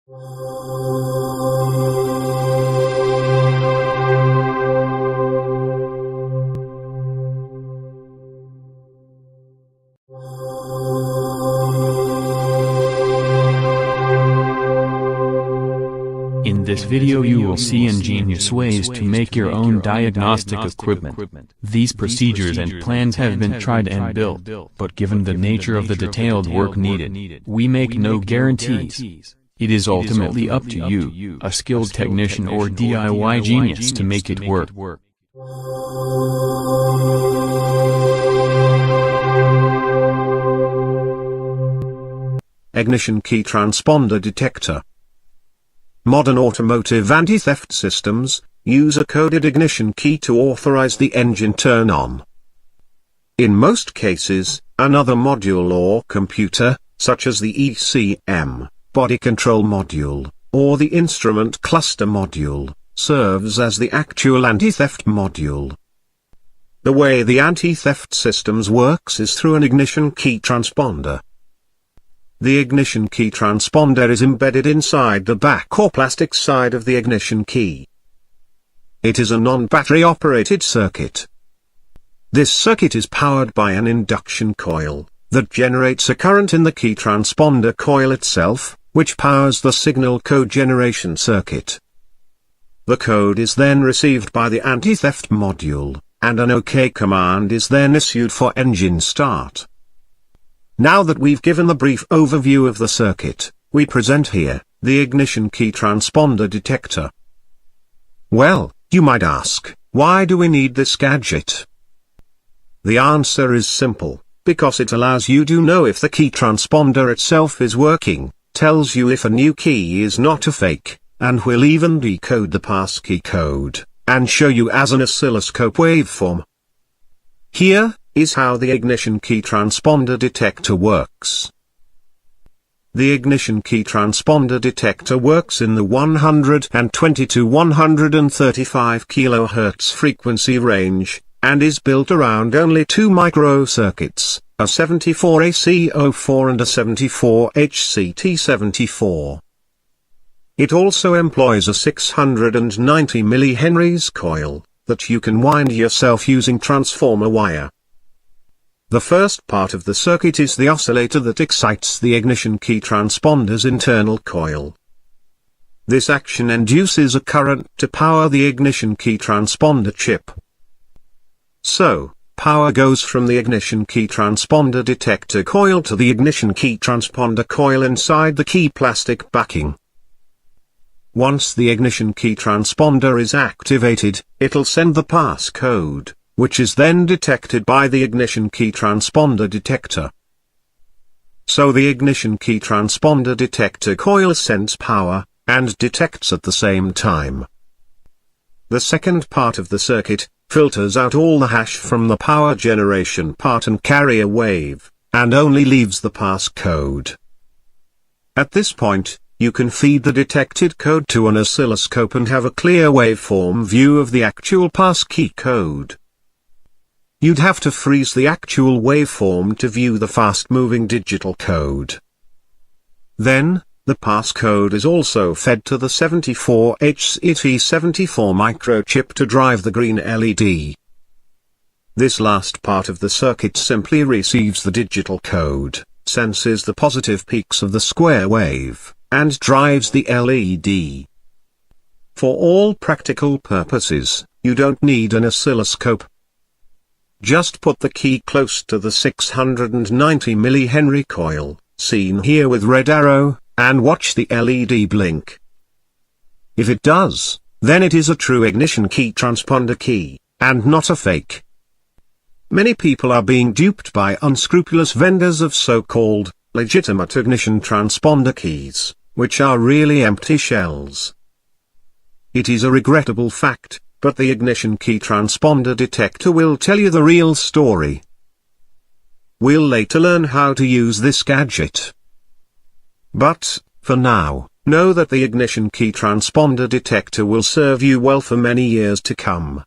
In this video you will see ingenious ways to make your own diagnostic equipment. These procedures and plans have been tried and built, but given the nature of the detailed work needed, we make no guarantees. It is ultimately up to you, a skilled technician or DIY genius, to make it work. Ignition key transponder detector. Modern automotive anti-theft systems use a coded ignition key to authorize the engine turn on. In most cases, another module or computer, such as the ECM, body control module, or the instrument cluster module, serves as the actual anti-theft module. The way the anti-theft systems works is through an ignition key transponder. The ignition key transponder is embedded inside the back or plastic side of the ignition key. It is a non-battery operated circuit. This circuit is powered by an induction coil that generates a current in the key transponder coil itself, which powers the signal code generation circuit. The code is then received by the anti-theft module, and an OK command is then issued for engine start. Now that we've given the brief overview of the circuit, we present here the ignition key transponder detector. Well, you might ask, why do we need this gadget? The answer is simple, because it allows you to know if the key transponder itself is working, tells you if a new key is not a fake, and will even decode the passkey code, and show you as an oscilloscope waveform. Here is how the ignition key transponder detector works. The ignition key transponder detector works in the 120 to 135 kHz frequency range, and is built around only two microcircuits, a 74AC04 and a 74HCT74. It also employs a 690 mH coil that you can wind yourself using transformer wire. The first part of the circuit is the oscillator that excites the ignition key transponder's internal coil. This action induces a current to power the ignition key transponder chip. So, power goes from the ignition key transponder detector coil to the ignition key transponder coil inside the key plastic backing. Once the ignition key transponder is activated, it'll send the pass code, which is then detected by the ignition key transponder detector. So the ignition key transponder detector coil sends power, and detects at the same time. The second part of the circuit filters out all the hash from the power generation part and carrier wave, and only leaves the pass code. At this point, you can feed the detected code to an oscilloscope and have a clear waveform view of the actual passkey code. You'd have to freeze the actual waveform to view the fast-moving digital code. Then, the passcode is also fed to the 74HCT74 microchip to drive the green LED. This last part of the circuit simply receives the digital code, senses the positive peaks of the square wave, and drives the LED. For all practical purposes, you don't need an oscilloscope. Just put the key close to the 690 mH coil, seen here with red arrow, and watch the LED blink. If it does, then it is a true ignition key transponder key, and not a fake. Many people are being duped by unscrupulous vendors of so-called legitimate ignition transponder keys, which are really empty shells. It is a regrettable fact, but the ignition key transponder detector will tell you the real story. We'll later learn how to use this gadget. But, for now, know that the ignition key transponder detector will serve you well for many years to come.